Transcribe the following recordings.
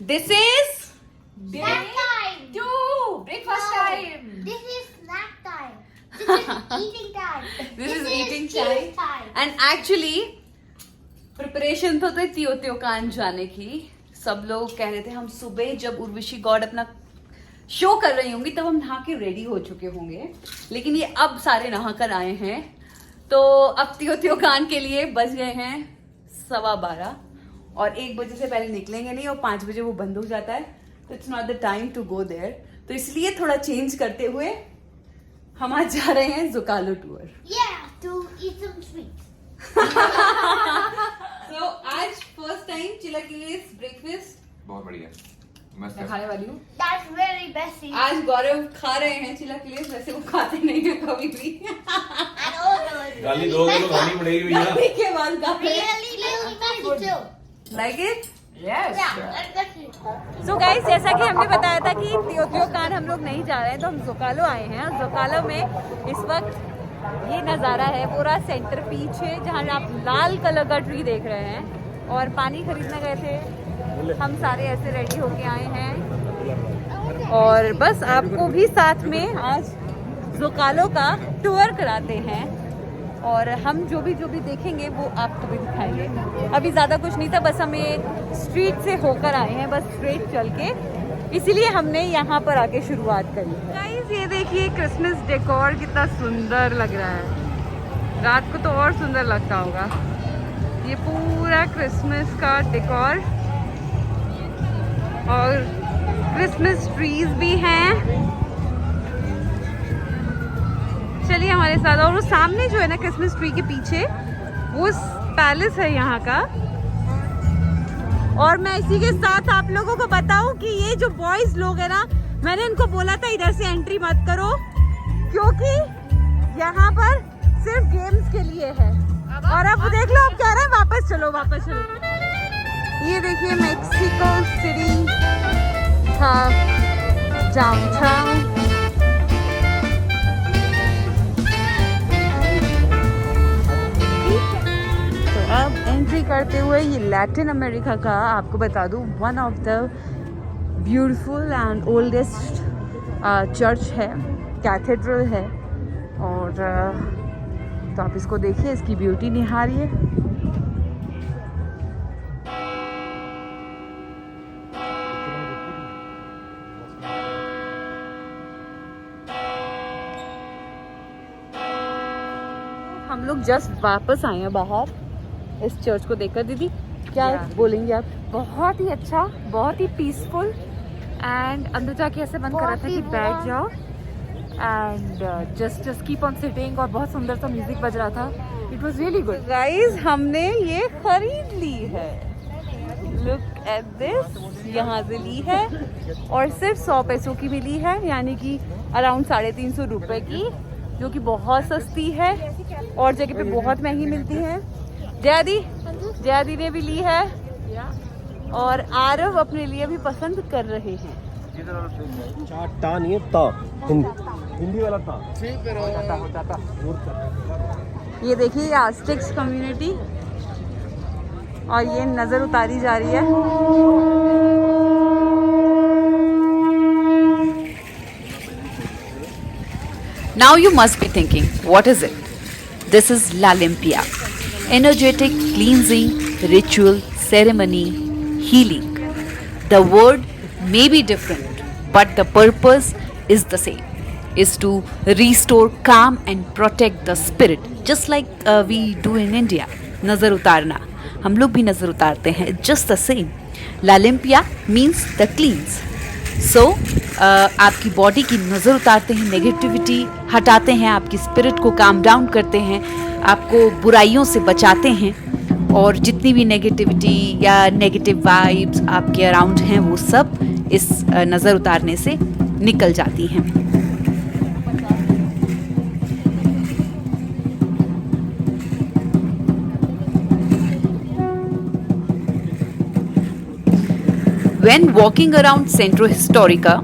This is Snack time. breakfast time. This is snack time. This is eating time. This is eating juice time. And actually preparation तो थी त्योकान जाने की. सब लोग कह रहे थे हम सुबह जब उर्वशी गॉड अपना शो कर रही होंगी तब हम नहा के रेडी हो चुके होंगे, लेकिन ये अब सारे नहा कर आए हैं. तो अब त्योकान के लिए बज गए हैं 12:15 और 1 बजे से पहले निकलेंगे नहीं और 5 बजे वो बंद हो जाता है. तो it's not the time to go there. तो इसलिए थोड़ा चेंज करते हुए हम आज जा रहे हैं ज़ोकालो tour. Yeah, to eat some sweets. तो आज फर्स्ट टाइम चिलाकिलीज ब्रेकफास्ट बहुत बढ़िया, मस्त मैं है। खाने वाली हूँ. That's very best. आज गौरव खा रहे हैं चिलाकिलीज, वैसे वो खाते नहीं है कभी भी. And all those. गाली दोगे तो खानी पड़ेगी भैया. शादी के बाद खा रहे हैं. Really too. Like it? Yeah, that's it. So guys, जैसा कि हमने बताया था कि त्योकान हम लोग नहीं जा रहे हैं, तो हम ज़ोकालो आए हैं. और ज़ोकालो में इस वक्त ये नज़ारा है पूरा सेंटर पीछे, जहाँ आप लाल कलर का ट्री देख रहे हैं. और पानी खरीदने गए थे हम सारे, ऐसे रेडी होके आए हैं. और बस आपको भी साथ में आज ज़ोकालो का टूर कराते हैं. और हम जो भी देखेंगे वो आपको भी दिखाएंगे. अभी ज़्यादा कुछ नहीं था, बस हमें स्ट्रीट से होकर आए हैं, बस स्ट्रेट चल के, इसीलिए हमने यहाँ पर आके शुरुआत करी. गाइस ये देखिए क्रिसमस डेकोर कितना सुंदर लग रहा है. रात को तो और सुंदर लगता होगा. ये पूरा क्रिसमस का डेकोर और क्रिसमस ट्रीज भी हैं. चलिए हमारे साथ. और वो सामने जो है ना क्रिसमस ट्री के पीछे वो पैलेस है यहाँ का. और मैं इसी के साथ आप लोगों को बताऊं कि ये जो बॉयज लोग हैं ना, मैंने इनको बोला था इधर से एंट्री मत करो, क्योंकि यहाँ पर सिर्फ गेम्स के लिए है. और अब देख लो, अब कह रहे हैं वापस चलो. ये देखिए मेक्सिको सिटी था, डाउनटाउन. अब एंट्री करते हुए ये लैटिन अमेरिका का, आपको बता दूँ, one of the beautiful and oldest church है, कैथेड्रल है. और तो आप इसको देखिए, इसकी ब्यूटी निहारिए. हम लोग जस्ट वापस आए हैं बाहर इस चर्च को देखकर. दीदी क्या बोलेंगे आप? बहुत ही अच्छा, बहुत ही पीसफुल. एंड अंदर जाके ऐसे मन कर रहा था कि बैठ जाओ and just keep on sitting. और बहुत सुंदर सा म्यूजिक बज रहा था. It was really good. Guys हमने ये खरीद ली है. Look at this. यहाँ से ली है और सिर्फ 100 पैसों की मिली है, यानी कि अराउंड 350 रुपए की, जो कि बहुत सस्ती है. और जगह पे बहुत महंगी मिलती है. जयादी ने भी ली है और आरव अपने लिए भी पसंद कर रहे हैं. टा नहीं है, ता हिंदी वाला ता. ये देखिए आस्टिक्स कम्युनिटी, और ये नजर उतारी जा रही है. Now you must be thinking, what is it? This is Lalimpia. Energetic cleansing, ritual, ceremony, healing. The word may be different, but the purpose is the same. Is to restore calm and protect the spirit, just like we do in India. नज़र उतारना, हम लोग भी नज़र उतारते हैं. Just the same. Lalimpia means the cleanse. So आपकी body की नज़र उतारते हैं, नेगेटिविटी हटाते हैं, आपकी स्पिरिट को काम डाउन करते हैं, आपको बुराइयों से बचाते हैं. और जितनी भी नेगेटिविटी या नेगेटिव वाइब्स आपके अराउंड हैं, वो सब इस नज़र उतारने से निकल जाती हैं. When walking around Centro Historica,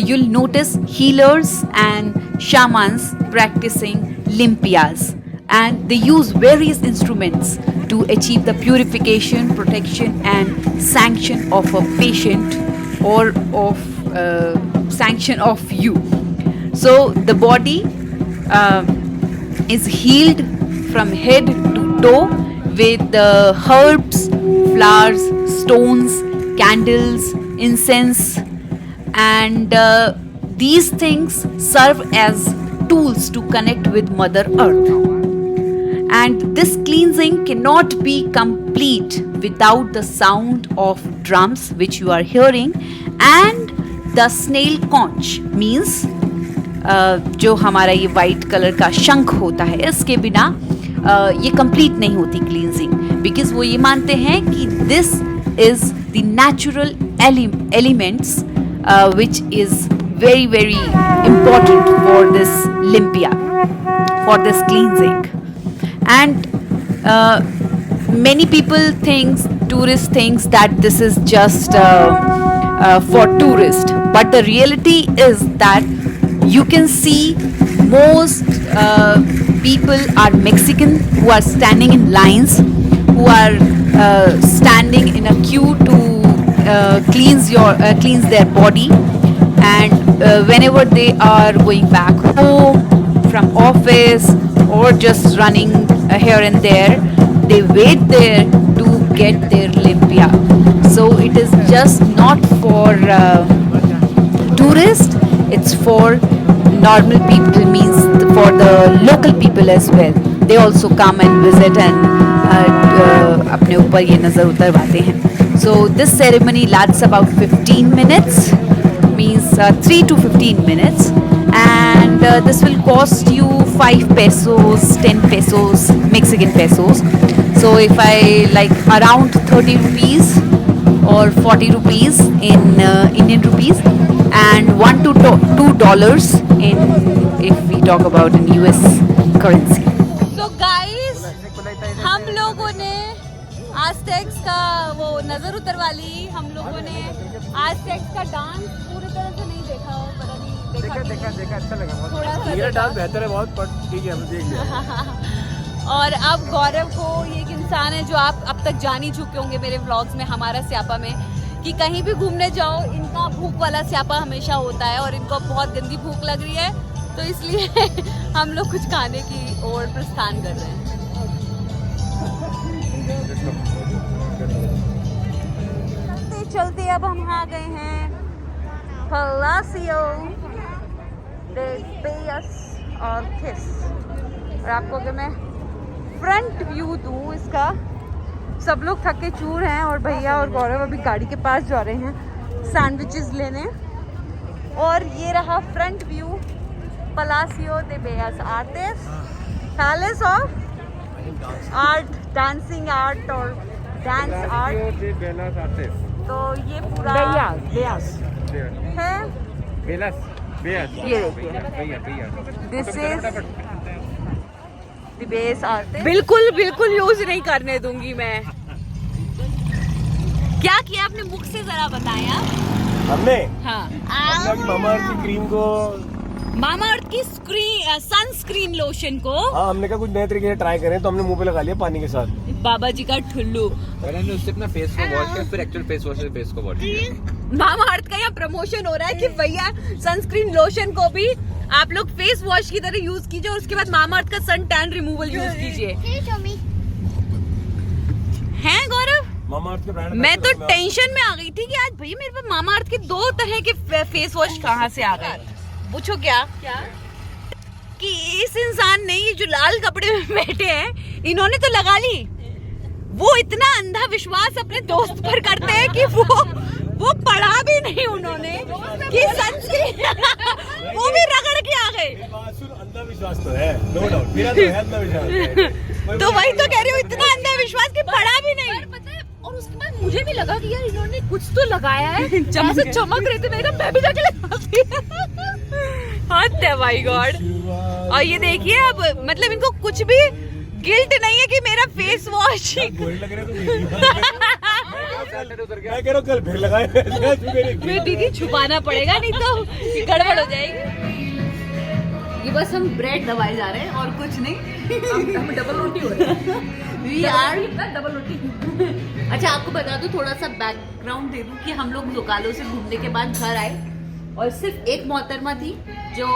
you'll notice healers and shamans practicing limpias. and they use various instruments to achieve the purification, protection, and sanction of a patient or of sanction of you. So the body is healed from head to toe with the herbs, flowers, stones, candles, incense, and these things serve as tools to connect with Mother Earth. And this cleansing cannot be complete without the sound of drums which you are hearing and the snail conch, means जो हमारा ये white colour का शंख होता है, इसके बिना ये कंप्लीट नहीं होती क्लींजिंग, बिकॉज वो ये मानते हैं कि this is the natural elements which is very very important for this limpia, for this cleansing. And many people tourist thinks that this is just for tourists, but the reality is that you can see most people are Mexican who are standing in lines, who are standing in a queue to cleanse their body, and whenever they are going back home from office or just running here and there, they wait there to get their limpia. So it is just not for tourists, it's for normal people, means for the local people as well. They also come and visit and अपने ऊपर ये नज़र उतरवाते हैं. So this ceremony lasts about 15 minutes, means 3 to 15 minutes, and this will cost you 5 pesos, 10 pesos, Mexican pesos. So if I like around 30 rupees or 40 rupees in Indian rupees, and $1 to $2 in, if we talk about in US currency. So guys, हम लोगों ने आस्टेक्स का वो नजर उतरवा ली. हम लोगों ने आस्टेक्स का डांस पूरी तरह से नहीं देखा हो, पता नहीं देखा अच्छा लगा बहुत. थोड़ा सा मेरा देखा. डांस बेहतर है बहुत, पर ठीक है हम देख लिया. और अब गौरव को, ये एक इंसान है जो आप अब तक जान ही चुके होंगे मेरे व्लॉग्स में, हमारा स्यापा में, कि कहीं भी घूमने जाओ इनका भूख वाला स्यापा हमेशा होता है, और इनको बहुत गंदी भूख लग रही है, तो इसलिए हम लोग कुछ खाने की ओर प्रस्थान कर रहे हैं. चलते अब हम आ गए हैं पलासियो de Bellas Artes, और आपको अगर मैं फ्रंट व्यू दूँ इसका, सब लोग थके चूर हैं और भैया और गौरव अभी गाड़ी के पास जा रहे हैं सैंडविचेस लेने. और ये रहा front view Palacio de Bellas Artes, palace of art, dancing art और डांस आर्ट. तो ये पूरा है, ये देखिए, this is the base art. बिल्कुल बिल्कुल यूज नहीं करने दूंगी मैं. क्या किया आपने, मुख से जरा बताया. हमने हाँ, मामा अर्थ की क्रीम को, मामा अर्थ की सनस्क्रीन लोशन को, हाँ हमने कहा कुछ नए तरीके से ट्राई करें, तो हमने मुंह पे लगा लिया पानी के साथ. बाबा जी का ठुल्लू. पहले हमने उससे अपना फेस को वॉश किया, फिर एक्चुअल फेस वॉश से फेस को वॉश किया. मामा अर्थ का यहाँ प्रमोशन हो रहा है कि भैया सनस्क्रीन लोशन को भी आप लोग फेस वॉश की तरह यूज कीजिए, और उसके बाद मामा अर्थ का सन टैन रिमूवल यूज कीजिए. हैं गौरव, मामा अर्थ के ब्रांड. मैं तो टेंशन में आ गई थी कि आज भैया मेरे पास मामा अर्थ के 2 तरह के फेस वॉश कहाँ से आ गए. पूछो क्या कि इस इंसान ने, ये जो लाल कपड़े में बैठे हैं, इन्होंने तो लगा ली. वो इतना अंधा विश्वास अपने दोस्त पर करते हैं कि वो पढ़ा भी नहीं उन्होंने कि सनस्क्रीन वो भी रगड़ के आ गए. अंधविश्वास तो है, नो डाउट, मेरा तो है अंधविश्वास. तो वही तो कह रही हूँ, इतना अंधविश्वास कि पढ़ा भी नहीं. और उसके बाद मुझे भी लगा कि यार इन्होंने कुछ तो लगाया है, जैसे चमक रहे थे, मैं कहा मैं भी जाके लगाती. हद है माय गॉड. और ये देखिए, अब मतलब इनको कुछ भी गिल्ट नहीं है कि मेरा फेस वॉश मैं कह रहा हूँ कल फिर लगाए. दीदी छुपाना पड़ेगा, नहीं तो गड़बड़ हो जाएगी. ये बस हम ब्रेड दबाए जा रहे हैं और कुछ नहीं। हम डबल रोटी हो रहे हैं। वी आर डबल रोटी। अच्छा, आपको बता दूं, थोड़ा सा बैकग्राउंड दे दूं कि हम लोग जोकालो से घूमने के बाद घर आए और सिर्फ एक मोहतरमा थी जो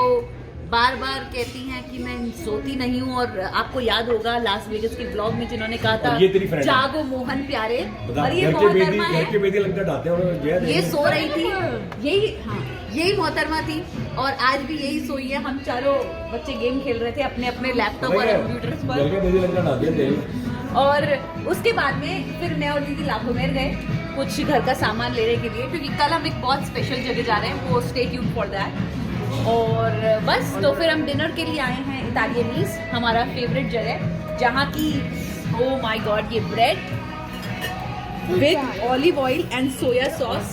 बार बार कहती हैं कि मैं सोती नहीं हूँ। और आपको याद होगा लास वेगस के ब्लॉग में जिन्होंने कहा था ये तेरी friend है। जागो मोहन प्यारे, और ये घर मोहतरमा के है, बेदी लगता डालते हैं ये सो रही थी, यही मोहतरमा थी और आज भी यही सोई है। हम चारों बच्चे गेम खेल रहे थे अपने अपने लैपटॉप और कंप्यूटर्स पर। घर के बेदी लगता डालते हैं। और उसके बाद में फिर मैं और दीदी लाखोमेर गए कुछ घर का सामान लेने के लिए, क्योंकि कल हम एक बहुत स्पेशल जगह जा रहे हैं, वो स्टे ट्यून्ड फॉर दैट। और बस तो फिर हम डिनर के लिए आए हैं इटालियनीज, हमारा फेवरेट जगह, जहाँ की ओ माय गॉड ये bread with olive oil and soya sauce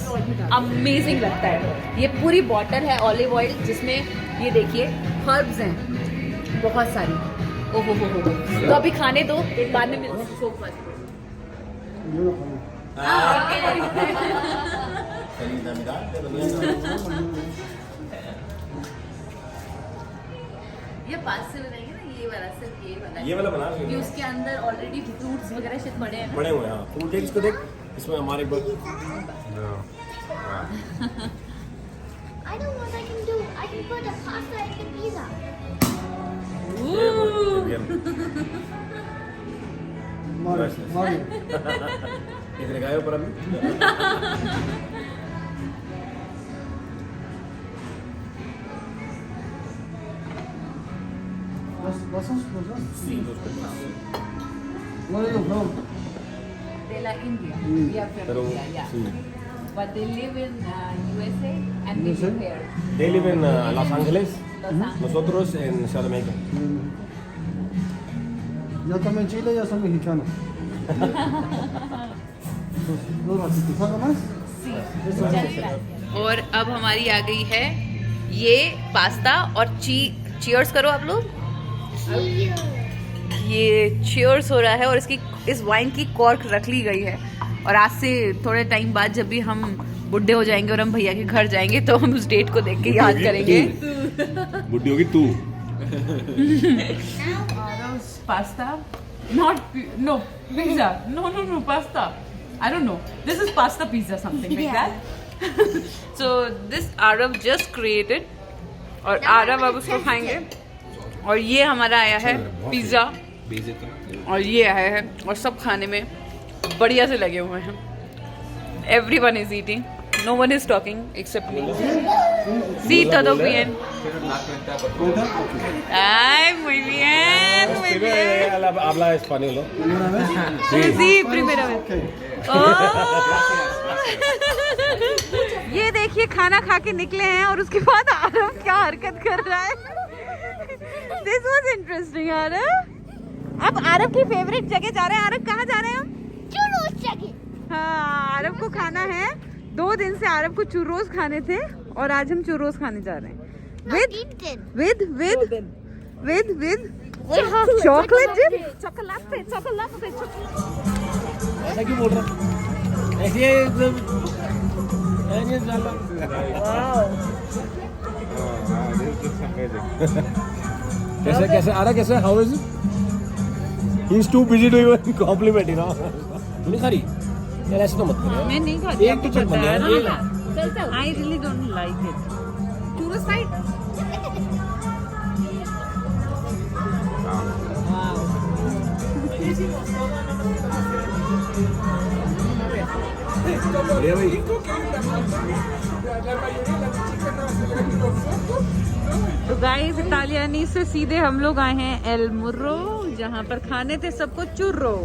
amazing लगता है। ये पूरी बॉटल है ऑलिव ऑयल जिसमें ये देखिए हर्ब्स हैं बहुत सारी। ओहो हो। तो अभी खाने दो, बाद में मिलते हैं। So fun. ये पास से बनाएंगे ना, ये वाला सिर्फ ये वाला बना कि उसके अंदर ऑलरेडी फ्रूट्स वगैरह शायद पड़े हैं ना। बड़े हुए हैं फ्रूट। इसको देख, इसमें हमारे I know what I can do. I can put a pasta in the pizza. इतने गाय ऊपर अभी They like India. We are from India, yeah. But they live in USA and they live here. They live in Los Angeles. Los Angeles. Nosotros en Ciudad de México. Ya estamos en Chile, ya son mexicanos. ¿Dos ratitos? ¿Algo más? और अब हमारी आ गई है ये pasta और cheers करो आप लोग। ये चीयर्स हो रहा है और इस वाइन की कॉर्क रख ली गई है। और आज से थोड़े टाइम बाद जब भी हम बुढ़े हो जाएंगे और हम भैया के घर जाएंगे तो हम उस डेट को देख के याद करेंगे। बुढ़ी होगी तू। Pasta? Not no pizza. No pasta. I don't know. This is pasta pizza something like that. So this Arav just created और आरव अब उसको खाएंगे। और ये हमारा आया है पिज्जा और ये आया है और सब खाने में बढ़िया से लगे हुए हैं। Everyone is eating. No one is talking except me. Sí, todo bien. Ay, muy bien, muy bien. Habla español, ¿no? Sí, primera vez. ये देखिए खाना खा के निकले हैं और उसके बाद आरव क्या हरकत कर रहा है। This was interesting, Aarav. अब आरव की फेवरेट जगह जा रहे हैं। आरव कहाँ जा रहे हैं हम? Churros jaggi. हाँ, आरव को खाना है। 2 दिन से आरव को चुर्रोस खाने थे और आज हम चुर्रोस खाने जा रहे हैं। With chocolate chip. ऐसा क्यों बोल रहा? ऐसे कैसे आ रहा? कैसे? How is it? He's too busy to even compliment, you know. तूने खा रही? यार ऐसे तो मत करो। मैं नहीं खाती। एक तो चल बना है ना। I really don't like it. Churros side. बढ़िया भाई। तो गाइस इटालियनी से सीधे हम लोग आए हैं एल मुर्रो, जहाँ पर खाने थे सबको चुर्रो।